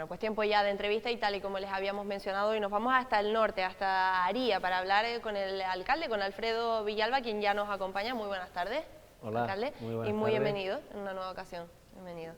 Bueno, pues tiempo ya de entrevista y tal y como les habíamos mencionado, hoy nos vamos hasta el norte, hasta Aría, para hablar con el alcalde, con Alfredo Villalba, quien ya nos acompaña. Muy buenas tardes, hola, alcalde, muy buenas y muy tardes. bienvenido en una nueva ocasión. Bienvenido.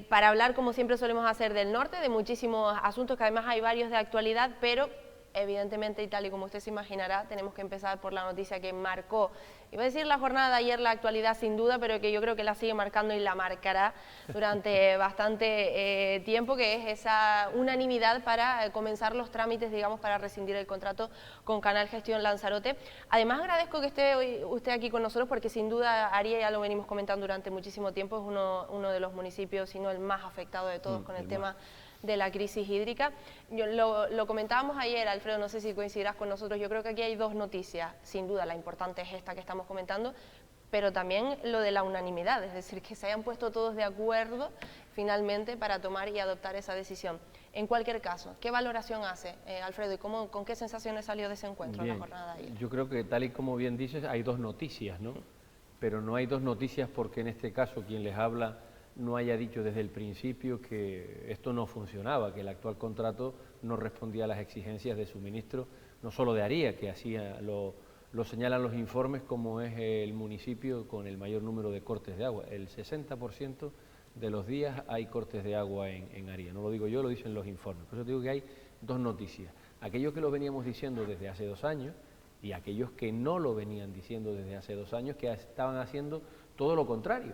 Para hablar, como siempre solemos hacer, del norte, de muchísimos asuntos, que además hay varios de actualidad, pero evidentemente, y tal y como usted se imaginará, tenemos que empezar por la noticia que marcó, iba a decir la jornada de ayer, la actualidad sin duda, pero que yo creo que la sigue marcando y la marcará durante bastante tiempo, que es esa unanimidad para comenzar los trámites, digamos, para rescindir el contrato con Canal Gestión Lanzarote. Además, agradezco que esté hoy usted aquí con nosotros, porque sin duda Aría, ya lo venimos comentando durante muchísimo tiempo, es uno de los municipios, si no el más afectado de todos con el tema de la crisis hídrica. Lo comentábamos ayer, Alfredo, no sé si coincidirás con nosotros, yo creo que aquí hay dos noticias, sin duda la importante es esta que estamos comentando, pero también lo de la unanimidad, es decir, que se hayan puesto todos de acuerdo finalmente para tomar y adoptar esa decisión. En cualquier caso, ¿qué valoración hace, Alfredo, y con qué sensaciones salió de ese encuentro en la jornada de ayer? Yo creo que tal y como bien dices, hay dos noticias, ¿no? Pero no hay dos noticias porque en este caso quien les habla no haya dicho desde el principio que esto no funcionaba, que el actual contrato no respondía a las exigencias de suministro, no solo de Aría, que así lo señalan los informes, como es el municipio con el mayor número de cortes de agua. El 60% de los días hay cortes de agua en Aría. No lo digo yo, lo dicen los informes. Por eso digo que hay dos noticias. Aquellos que lo veníamos diciendo desde hace 2 años y aquellos que no lo venían diciendo desde hace 2 años, que estaban haciendo todo lo contrario,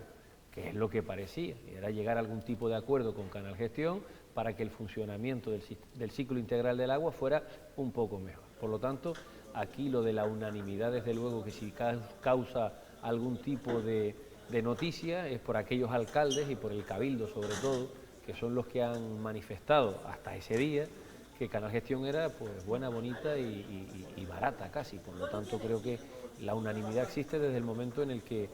que es lo que parecía, era llegar a algún tipo de acuerdo con Canal Gestión para que el funcionamiento del ciclo integral del agua fuera un poco mejor. Por lo tanto, aquí lo de la unanimidad, desde luego que si causa algún tipo de noticia, es por aquellos alcaldes y por el Cabildo sobre todo, que son los que han manifestado hasta ese día que Canal Gestión era pues buena, bonita y barata casi. Por lo tanto, creo que la unanimidad existe desde el momento en el que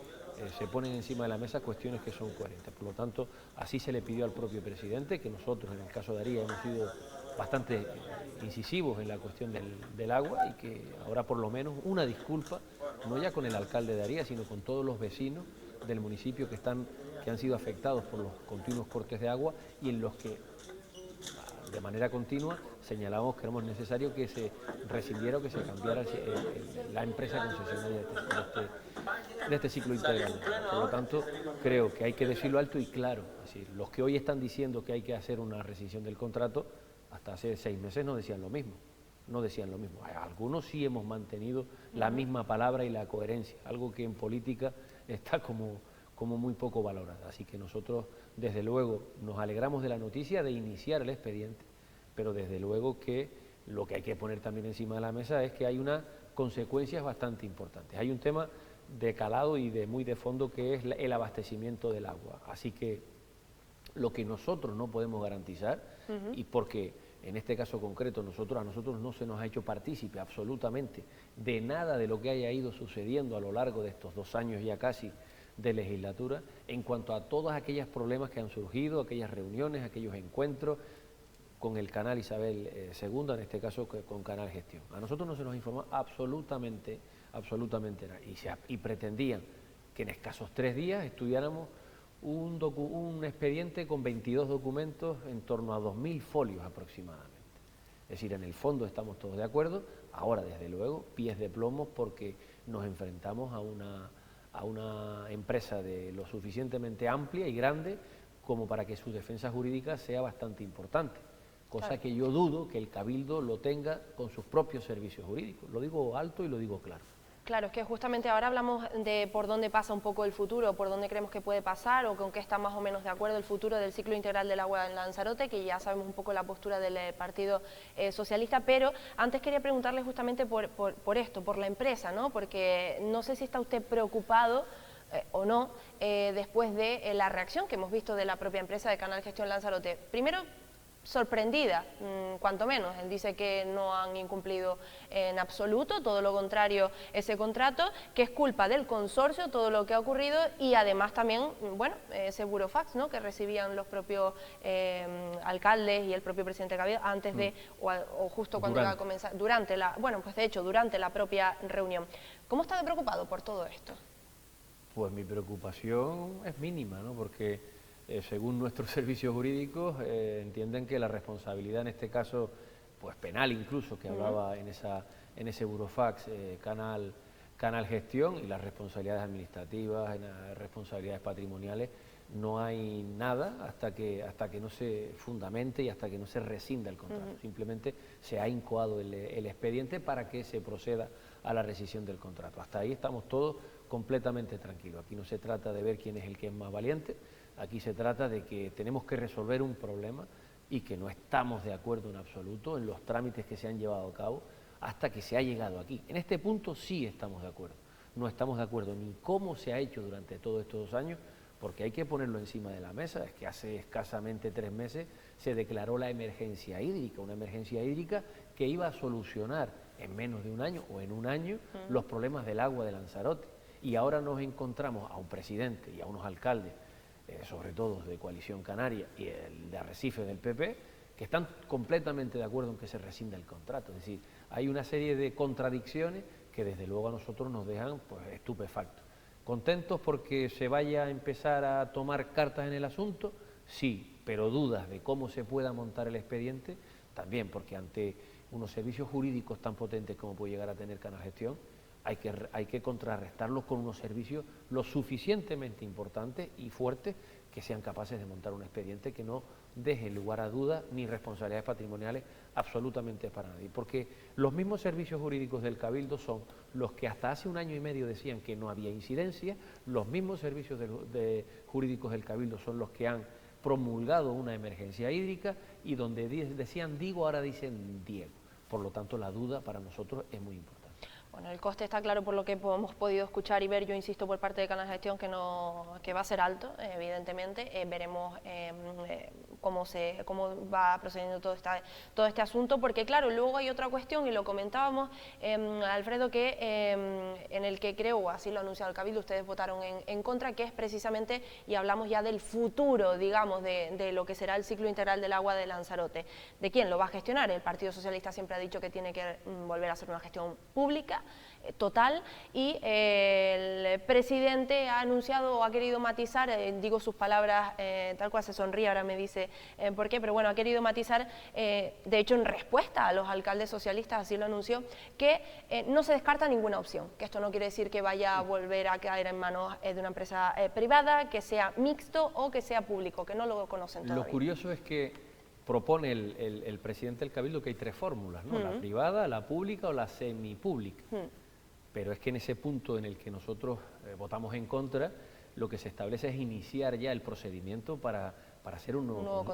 se ponen encima de la mesa cuestiones que son coherentes. Por lo tanto, así se le pidió al propio presidente, que nosotros en el caso de Aría hemos sido bastante incisivos en la cuestión del agua, y que ahora por lo menos una disculpa, no ya con el alcalde de Aría, sino con todos los vecinos del municipio que han sido afectados por los continuos cortes de agua y en los que de manera continua señalamos que era necesario que se rescindiera o que se cambiara la empresa concesionaria de este ciclo integral. Por lo tanto, creo que hay que decirlo alto y claro. Es decir, los que hoy están diciendo que hay que hacer una rescisión del contrato, hasta hace 6 meses no decían lo mismo. No decían lo mismo. Algunos sí hemos mantenido la misma palabra y la coherencia, algo que en política está como muy poco valorada. Así que nosotros, desde luego, nos alegramos de la noticia de iniciar el expediente, pero desde luego que lo que hay que poner también encima de la mesa es que hay unas consecuencias bastante importantes. Hay un tema de calado y muy de fondo, que es el abastecimiento del agua. Así que lo que nosotros no podemos garantizar, y porque en este caso concreto a nosotros no se nos ha hecho partícipe absolutamente de nada de lo que haya ido sucediendo a lo largo de estos 2 años ya casi de legislatura, en cuanto a todos aquellos problemas que han surgido, aquellas reuniones, aquellos encuentros con el canal Isabel II, en este caso con Canal Gestión. A nosotros no se nos informó absolutamente nada, y pretendían que en escasos 3 días estudiáramos un expediente con 22 documentos en torno a 2000 folios aproximadamente. Es decir, en el fondo estamos todos de acuerdo, ahora desde luego pies de plomo, porque nos enfrentamos a una empresa de lo suficientemente amplia y grande como para que su defensa jurídica sea bastante importante, cosa que yo dudo que el Cabildo lo tenga con sus propios servicios jurídicos. Lo digo alto y lo digo claro. Claro, es que justamente ahora hablamos de por dónde pasa un poco el futuro, por dónde creemos que puede pasar o con qué está más o menos de acuerdo el futuro del ciclo integral del agua en Lanzarote, que ya sabemos un poco la postura del Partido Socialista, pero antes quería preguntarle justamente por esto, por la empresa, ¿no? Porque no sé si está usted preocupado o no, después de la reacción que hemos visto de la propia empresa de Canal Gestión Lanzarote. Primero, sorprendida, cuanto menos. Él dice que no han incumplido en absoluto, todo lo contrario, ese contrato, que es culpa del consorcio todo lo que ha ocurrido, y además también, bueno, ese burofax, ¿no?, que recibían los propios alcaldes y el propio presidente de Cabildo antes de, o justo cuando iba a comenzar, durante la propia reunión. ¿Cómo está de preocupado por todo esto? Pues mi preocupación es mínima, ¿no? Porque según nuestros servicios jurídicos, entienden que la responsabilidad en este caso, pues penal incluso, que hablaba en ese burofax, canal gestión, y las responsabilidades administrativas, en las responsabilidades patrimoniales, no hay nada hasta que no se fundamente y hasta que no se rescinda el contrato. Simplemente se ha incoado el expediente para que se proceda a la rescisión del contrato. Hasta ahí estamos todos completamente tranquilos. Aquí no se trata de ver quién es el que es más valiente, aquí se trata de que tenemos que resolver un problema y que no estamos de acuerdo en absoluto en los trámites que se han llevado a cabo hasta que se ha llegado aquí. En este punto sí estamos de acuerdo. No estamos de acuerdo ni cómo se ha hecho durante todos estos 2 años, porque hay que ponerlo encima de la mesa. Es que hace escasamente 3 meses se declaró la emergencia hídrica, una emergencia hídrica que iba a solucionar en menos de un año o en un año los problemas del agua de Lanzarote. Y ahora nos encontramos a un presidente y a unos alcaldes, sobre todo de Coalición Canaria y el de Arrecife del PP, que están completamente de acuerdo en que se rescinda el contrato. Es decir, hay una serie de contradicciones que desde luego a nosotros nos dejan pues estupefactos. ¿Contentos porque se vaya a empezar a tomar cartas en el asunto? Sí, pero dudas de cómo se pueda montar el expediente también, porque ante unos servicios jurídicos tan potentes como puede llegar a tener Canal Gestión, hay que contrarrestarlos con unos servicios lo suficientemente importantes y fuertes que sean capaces de montar un expediente que no deje lugar a dudas ni responsabilidades patrimoniales absolutamente para nadie. Porque los mismos servicios jurídicos del Cabildo son los que hasta hace 1 año y medio decían que no había incidencia, los mismos servicios jurídicos del Cabildo son los que han promulgado una emergencia hídrica y donde decían Digo, ahora dicen Diego. Por lo tanto, la duda para nosotros es muy importante. Bueno, el coste está claro por lo que hemos podido escuchar y ver, yo insisto por parte de Canal Gestión que va a ser alto, evidentemente. Veremos cómo va procediendo todo este asunto, porque claro, luego hay otra cuestión, y lo comentábamos, Alfredo, que en el que creo, o así lo ha anunciado el Cabildo, ustedes votaron en contra, que es precisamente, y hablamos ya del futuro, digamos, de lo que será el ciclo integral del agua de Lanzarote. ¿De quién lo va a gestionar? El Partido Socialista siempre ha dicho que tiene que volver a hacer una gestión pública, total, y el presidente ha anunciado o ha querido matizar, digo sus palabras tal cual, se sonríe, ahora me dice por qué, pero bueno, ha querido matizar, de hecho en respuesta a los alcaldes socialistas, así lo anunció, que no se descarta ninguna opción, que esto no quiere decir que vaya a volver a caer en manos de una empresa privada, que sea mixto o que sea público, que no lo conocen todavía. Lo curioso es que propone el presidente del Cabildo que hay 3 fórmulas, ¿no? La privada, la pública o la semipública. Pero es que en ese punto en el que nosotros votamos en contra, lo que se establece es iniciar ya el procedimiento para hacer un nuevo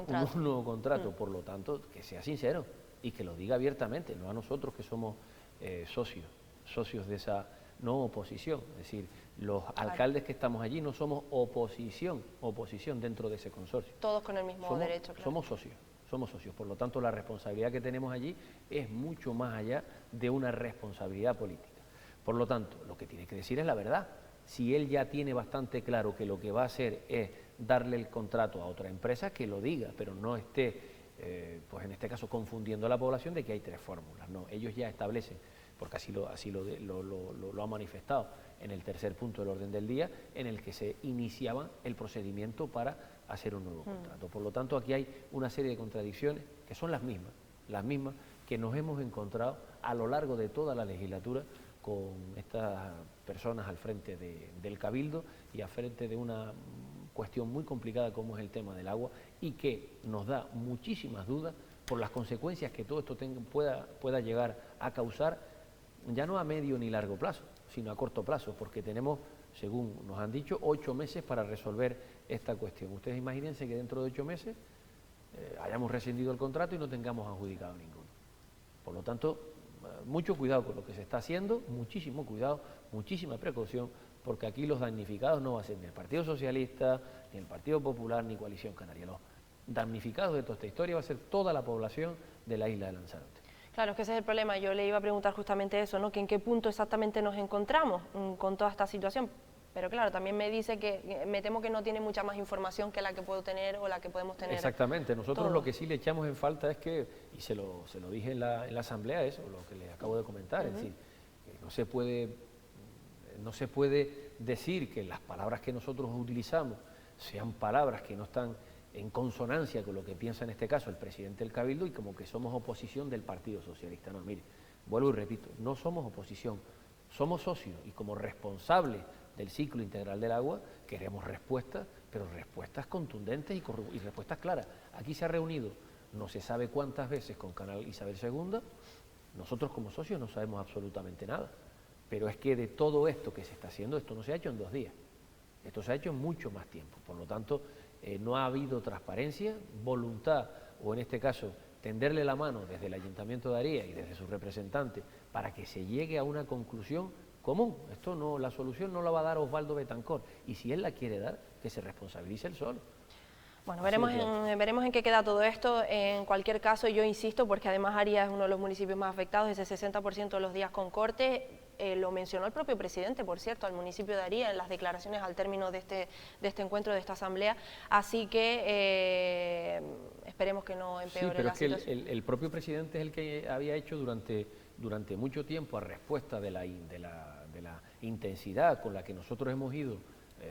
contrato. Por lo tanto, que sea sincero y que lo diga abiertamente, no a nosotros que somos socios de esa no oposición. Es decir, los alcaldes que estamos allí no somos oposición dentro de ese consorcio. Todos con el mismo derecho, claro. Somos socios, por lo tanto la responsabilidad que tenemos allí es mucho más allá de una responsabilidad política. Por lo tanto, lo que tiene que decir es la verdad. Si él ya tiene bastante claro que lo que va a hacer es darle el contrato a otra empresa, que lo diga, pero no esté, pues en este caso, confundiendo a la población de que hay 3 fórmulas. No, ellos ya establecen, porque así lo ha manifestado en el 3er punto del orden del día, en el que se iniciaba el procedimiento para hacer un nuevo contrato. Por lo tanto, aquí hay una serie de contradicciones que son las mismas que nos hemos encontrado a lo largo de toda la legislatura con estas personas al frente del Cabildo y al frente de una cuestión muy complicada como es el tema del agua, y que nos da muchísimas dudas por las consecuencias que todo esto pueda llegar a causar, ya no a medio ni largo plazo, sino a corto plazo, porque tenemos, según nos han dicho, 8 meses para resolver esta cuestión. Ustedes imagínense que dentro de 8 meses hayamos rescindido el contrato y no tengamos adjudicado ninguno. Por lo tanto, mucho cuidado con lo que se está haciendo, muchísimo cuidado, muchísima precaución, porque aquí los damnificados no va a ser ni el Partido Socialista, ni el Partido Popular, ni Coalición Canaria. Los damnificados de toda esta historia va a ser toda la población de la isla de Lanzarote. Claro, es que ese es el problema. Yo le iba a preguntar justamente eso, ¿no? Que en qué punto exactamente nos encontramos con toda esta situación. Pero claro, también me dice que me temo que no tiene mucha más información que la que puedo tener o la que podemos tener. Exactamente, nosotros lo que sí le echamos en falta es que, y se lo dije en la asamblea, eso, lo que le acabo de comentar, es decir, que no se puede decir que las palabras que nosotros utilizamos sean palabras que no están en consonancia con lo que piensa en este caso el presidente del Cabildo y como que somos oposición del Partido Socialista. No, mire, vuelvo y repito, no somos oposición, somos socios y como responsables del ciclo integral del agua queremos respuestas, pero respuestas contundentes y respuestas claras. Aquí se ha reunido no se sabe cuántas veces con Canal Isabel II, nosotros como socios no sabemos absolutamente nada, pero es que de todo esto que se está haciendo, esto no se ha hecho en 2 días, esto se ha hecho en mucho más tiempo, por lo tanto no ha habido transparencia, voluntad, o en este caso tenderle la mano desde el Ayuntamiento de Aría y desde sus representantes para que se llegue a una conclusión común. Esto no, la solución no la va a dar Osvaldo Betancor, y si él la quiere dar, que se responsabilice él solo. Bueno, veremos en qué queda todo esto. En cualquier caso, yo insisto, porque además Aría es uno de los municipios más afectados, ese 60% de los días con corte. Lo mencionó el propio presidente, por cierto, al municipio de Aría en las declaraciones al término de este encuentro, de esta asamblea. Así que esperemos que no empeore la situación. Sí, pero es que el propio presidente es el que había hecho durante mucho tiempo, a respuesta de la intensidad con la que nosotros hemos ido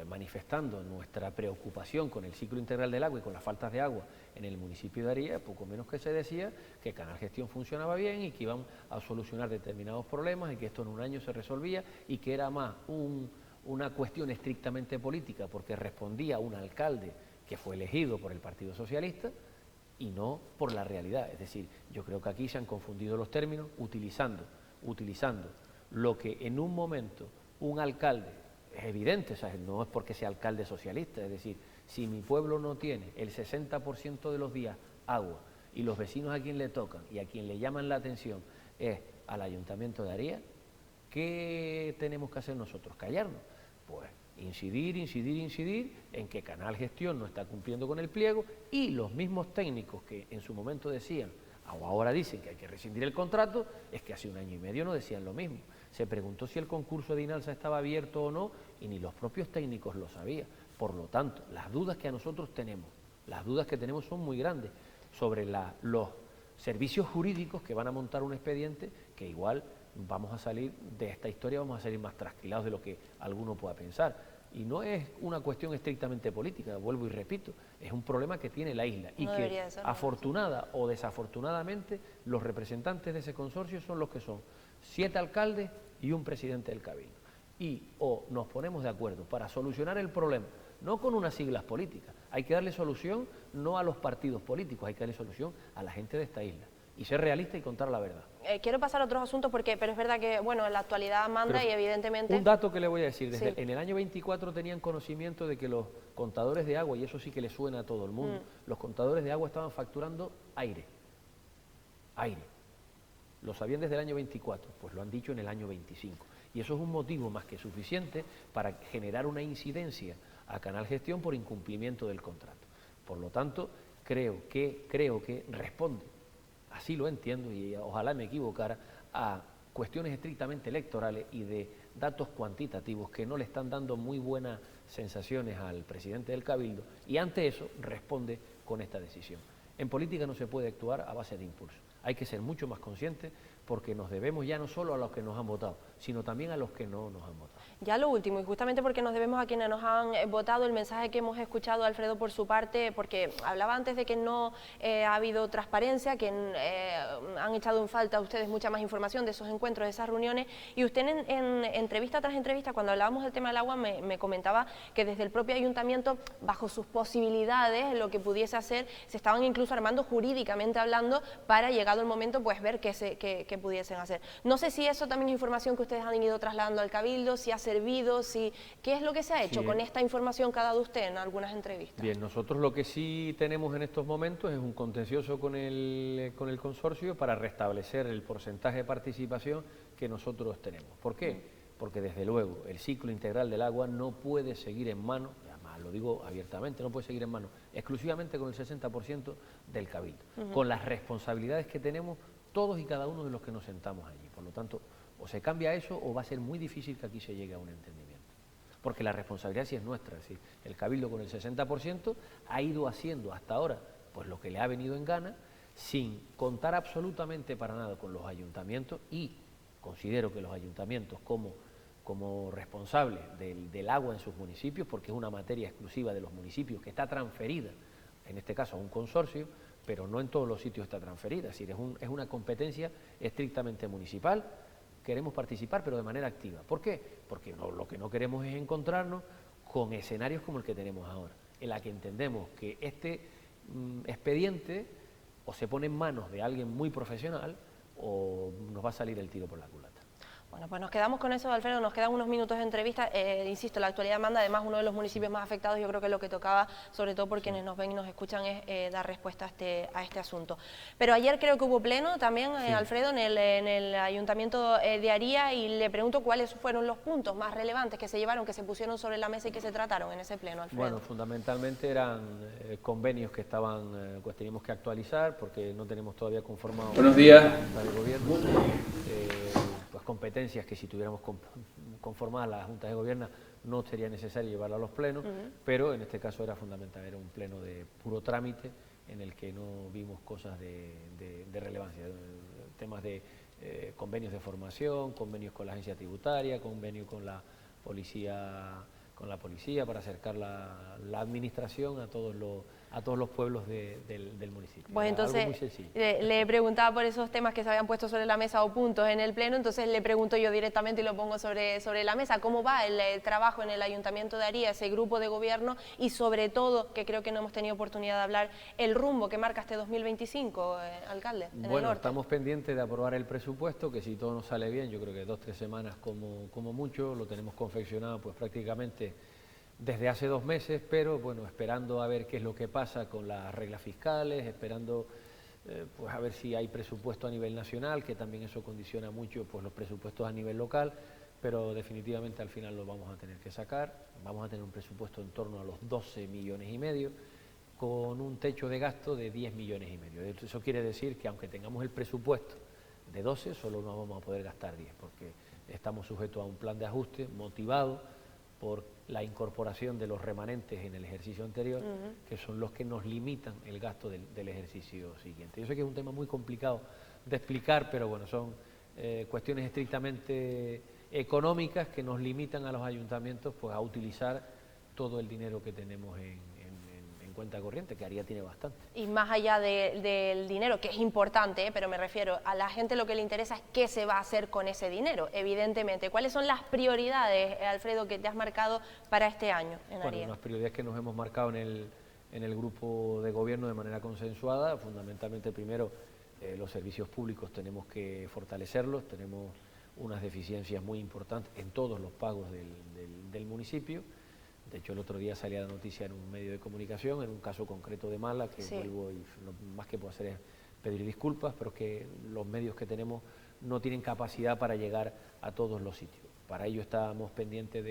manifestando nuestra preocupación con el ciclo integral del agua y con las faltas de agua en el municipio de Aría, poco menos que se decía que Canal Gestión funcionaba bien y que iban a solucionar determinados problemas y que esto en un año se resolvía y que era más una cuestión estrictamente política porque respondía a un alcalde que fue elegido por el Partido Socialista y no por la realidad. Es decir, yo creo que aquí se han confundido los términos utilizando lo que en un momento un alcalde, es evidente, o sea, no es porque sea alcalde socialista, es decir, si mi pueblo no tiene el 60% de los días agua y los vecinos a quien le tocan y a quien le llaman la atención es al Ayuntamiento de Aría, ¿qué tenemos que hacer nosotros? ¿Callarnos? Pues incidir en que Canal Gestión no está cumpliendo con el pliego y los mismos técnicos que en su momento decían, o ahora dicen que hay que rescindir el contrato, es que hace 1 año y medio no decían lo mismo. Se preguntó si el concurso de INALSA estaba abierto o no y ni los propios técnicos lo sabían. Por lo tanto, las dudas que tenemos son muy grandes sobre los servicios jurídicos que van a montar un expediente que igual vamos a salir de esta historia, vamos a salir más trasquilados de lo que alguno pueda pensar. Y no es una cuestión estrictamente política, vuelvo y repito, es un problema que tiene la isla y que afortunada o desafortunadamente los representantes de ese consorcio son los que son 7 alcaldes y un presidente del Cabildo. Y o nos ponemos de acuerdo para solucionar el problema, no con unas siglas políticas, hay que darle solución no a los partidos políticos, hay que darle solución a la gente de esta isla. Y ser realista y contar la verdad. Quiero pasar a otros asuntos, pero es verdad que, bueno, en la actualidad manda pero y evidentemente... Un dato que le voy a decir, en el año 24 tenían conocimiento de que los contadores de agua, y eso sí que le suena a todo el mundo, los contadores de agua estaban facturando aire. Lo sabían desde el año 24, pues lo han dicho en el año 25. Y eso es un motivo más que suficiente para generar una incidencia a Canal Gestión por incumplimiento del contrato. Por lo tanto, creo que responde, así lo entiendo y ojalá me equivocara, a cuestiones estrictamente electorales y de datos cuantitativos que no le están dando muy buenas sensaciones al presidente del Cabildo y ante eso responde con esta decisión. En política no se puede actuar a base de impulso, hay que ser mucho más conscientes porque nos debemos ya no solo a los que nos han votado, sino también a los que no nos han votado. Ya lo último, y justamente porque nos debemos a quienes nos han votado, el mensaje que hemos escuchado, Alfredo, por su parte, porque hablaba antes de que no ha habido transparencia, que han echado en falta a ustedes mucha más información de esos encuentros, de esas reuniones, y usted en entrevista tras entrevista, cuando hablábamos del tema del agua, me comentaba que desde el propio ayuntamiento, bajo sus posibilidades, lo que pudiese hacer, se estaban incluso armando jurídicamente hablando para, llegado el momento, pues ver qué pudiesen hacer. No sé si eso también es información que ustedes han ido trasladando al Cabildo, si ha servido, ¿qué es lo que se ha hecho con esta información que ha dado usted en algunas entrevistas? Bien, nosotros lo que sí tenemos en estos momentos es un contencioso con el consorcio para restablecer el porcentaje de participación que nosotros tenemos. ¿Por qué? Porque desde luego el ciclo integral del agua no puede seguir en manos, además lo digo abiertamente, no puede seguir en manos exclusivamente con el 60% del Cabildo, con las responsabilidades que tenemos todos y cada uno de los que nos sentamos allí. Por lo tanto, o se cambia eso o va a ser muy difícil que aquí se llegue a un entendimiento. Porque la responsabilidad sí es nuestra, es decir, el Cabildo con el 60% ha ido haciendo hasta ahora pues lo que le ha venido en gana, sin contar absolutamente para nada con los ayuntamientos y considero que los ayuntamientos como como responsable del agua en sus municipios, porque es una materia exclusiva de los municipios que está transferida, en este caso a un consorcio, pero no en todos los sitios está transferida, es decir, es una competencia estrictamente municipal. Queremos participar, pero de manera activa. ¿Por qué? Porque lo que no queremos es encontrarnos con escenarios como el que tenemos ahora, en la que entendemos que este expediente o se pone en manos de alguien muy profesional o nos va a salir el tiro por la culata. Bueno, pues nos quedamos con eso, Alfredo, nos quedan unos minutos de entrevista. Insisto, la actualidad manda, además uno de los municipios más afectados, yo creo que lo que tocaba, sobre todo por quienes nos ven y nos escuchan, es dar respuesta a este asunto. Pero ayer creo que hubo pleno también, Sí. Alfredo, en el Ayuntamiento de Aría, y le pregunto cuáles fueron los puntos más relevantes que se llevaron, que se pusieron sobre la mesa y que se trataron en ese pleno, Alfredo. Bueno, fundamentalmente eran convenios que estaban, pues teníamos que actualizar porque no tenemos todavía conformado. Buenos días. La Junta de Gobierno. Pues competencias que si tuviéramos conformadas las juntas de gobierno no sería necesario llevarla a los plenos, pero en este caso era fundamental, era un pleno de puro trámite en el que no vimos cosas de relevancia, temas de convenios de formación, convenios con la agencia tributaria, convenio con la policía para acercar la administración a todos los pueblos del municipio. Pues entonces, algo muy sencillo. le preguntaba por esos temas que se habían puesto sobre la mesa o puntos en el pleno, entonces le pregunto yo directamente y lo pongo sobre la mesa, ¿cómo va el trabajo en el Ayuntamiento de Aría, ese grupo de gobierno, y sobre todo, que creo que no hemos tenido oportunidad de hablar, el rumbo que marca este 2025, alcalde, en el Bueno, norte? estamos pendientes de aprobar el presupuesto, que si todo nos sale bien, yo creo que 2 o 3 semanas como mucho, lo tenemos confeccionado pues prácticamente desde hace 2 meses, pero bueno, esperando a ver qué es lo que pasa con las reglas fiscales, esperando pues a ver si hay presupuesto a nivel nacional, que también eso condiciona mucho pues los presupuestos a nivel local, pero definitivamente al final lo vamos a tener que sacar. Vamos a tener un presupuesto en torno a los 12,5 millones, con un techo de gasto de 10,5 millones. Eso quiere decir que aunque tengamos el presupuesto de 12, solo no vamos a poder gastar 10, porque estamos sujetos a un plan de ajuste motivado por la incorporación de los remanentes en el ejercicio anterior, que son los que nos limitan el gasto del ejercicio siguiente. Yo sé que es un tema muy complicado de explicar, pero bueno, son cuestiones estrictamente económicas que nos limitan a los ayuntamientos pues a utilizar todo el dinero que tenemos en cuenta corriente, que Aría tiene bastante. Y más allá del dinero, que es importante, pero me refiero a la gente, lo que le interesa es qué se va a hacer con ese dinero, evidentemente. ¿Cuáles son las prioridades, Alfredo, que te has marcado para este año en Aría? Bueno, las prioridades que nos hemos marcado en el grupo de gobierno de manera consensuada, fundamentalmente primero los servicios públicos tenemos que fortalecerlos, tenemos unas deficiencias muy importantes en todos los pagos del municipio. De hecho, el otro día salía la noticia en un medio de comunicación, en un caso concreto de Mala, que sí. vuelvo y lo más que puedo hacer es pedir disculpas, pero que los medios que tenemos no tienen capacidad para llegar a todos los sitios. Para ello estamos pendientes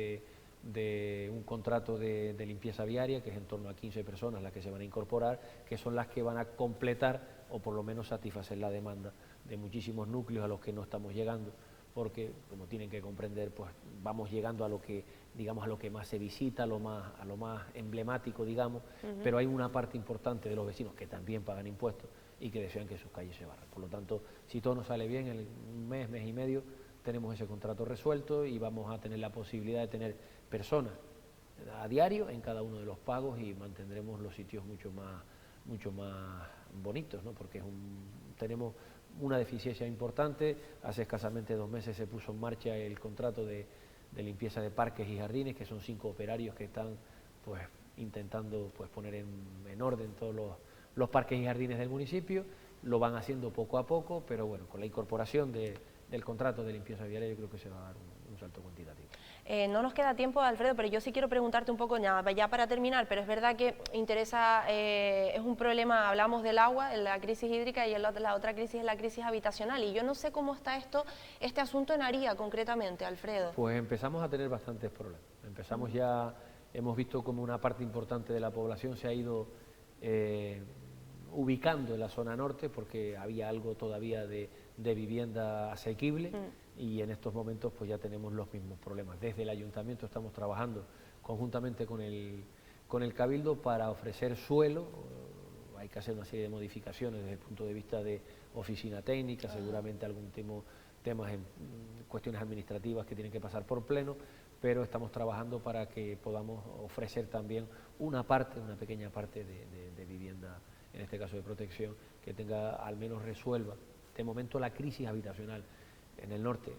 de un contrato de limpieza viaria, que es en torno a 15 personas las que se van a incorporar, que son las que van a completar o por lo menos satisfacer la demanda de muchísimos núcleos a los que no estamos llegando, porque como tienen que comprender, pues vamos llegando a lo que, digamos, a lo que más se visita, a lo más emblemático, digamos, pero hay una parte importante de los vecinos que también pagan impuestos y que desean que sus calles se barran. Por lo tanto, si todo nos sale bien, en un mes y medio tenemos ese contrato resuelto y vamos a tener la posibilidad de tener personas a diario en cada uno de los pagos y mantendremos los sitios mucho más bonitos, ¿no? Porque tenemos una deficiencia importante. Hace escasamente 2 meses se puso en marcha el contrato de limpieza de parques y jardines, que son 5 operarios que están pues intentando pues poner en orden todos los parques y jardines del municipio. Lo van haciendo poco a poco, pero bueno, con la incorporación del contrato de limpieza viaria yo creo que se va a dar un salto cuantitativo. No nos queda tiempo, Alfredo, pero yo sí quiero preguntarte un poco, ya para terminar, pero es verdad que interesa, es un problema, hablamos del agua, la crisis hídrica, y la otra crisis es la crisis habitacional, y yo no sé cómo está este asunto en Aría concretamente, Alfredo. Pues empezamos a tener bastantes problemas. Hemos visto como una parte importante de la población se ha ido ubicando en la zona norte porque había algo todavía de vivienda asequible y en estos momentos pues ya tenemos los mismos problemas. Desde el ayuntamiento estamos trabajando conjuntamente con el Cabildo para ofrecer suelo. Hay que hacer una serie de modificaciones desde el punto de vista de oficina técnica, seguramente algún temas en cuestiones administrativas que tienen que pasar por pleno, pero estamos trabajando para que podamos ofrecer también una pequeña parte de vivienda, en este caso de protección, que tenga, al menos resuelva. De momento la crisis habitacional en el norte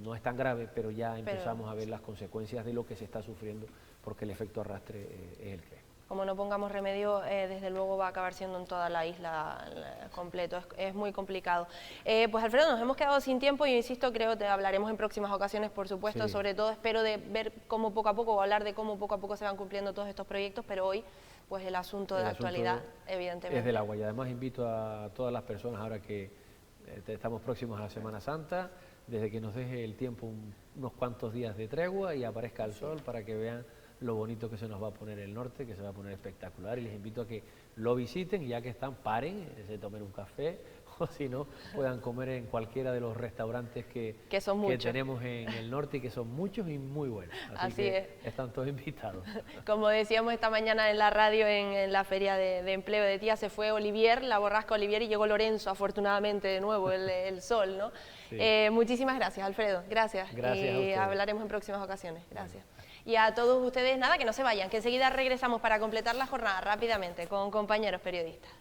no es tan grave, pero ya empezamos a ver las consecuencias de lo que se está sufriendo, porque el efecto arrastre es el que es. Como no pongamos remedio, desde luego va a acabar siendo en toda la isla completo, es muy complicado. Pues Alfredo, nos hemos quedado sin tiempo y insisto, creo que hablaremos en próximas ocasiones, por supuesto, Sí. sobre todo espero de ver cómo poco a poco, o hablar de cómo poco a poco se van cumpliendo todos estos proyectos, pero hoy pues el asunto de actualidad, evidentemente. Es del agua, y además invito a todas las personas, ahora que estamos próximos a la Semana Santa, desde que nos deje el tiempo unos cuantos días de tregua y aparezca el sol, para que vean lo bonito que se nos va a poner el norte, que se va a poner espectacular, y les invito a que lo visiten, y ya que están, paren, se tomen un café, o si no, puedan comer en cualquiera de los restaurantes que tenemos en el norte, y que son muchos y muy buenos. Así que están todos invitados. Como decíamos esta mañana en la radio, en la feria de empleo de Tía, se fue Olivier, la borrasca Olivier, y llegó Lorenzo, afortunadamente, de nuevo, el sol, ¿no? Sí. Muchísimas gracias, Alfredo, gracias. Gracias a ustedes. Hablaremos en próximas ocasiones, gracias. Y a todos ustedes, nada, que no se vayan, que enseguida regresamos para completar la jornada rápidamente con compañeros periodistas.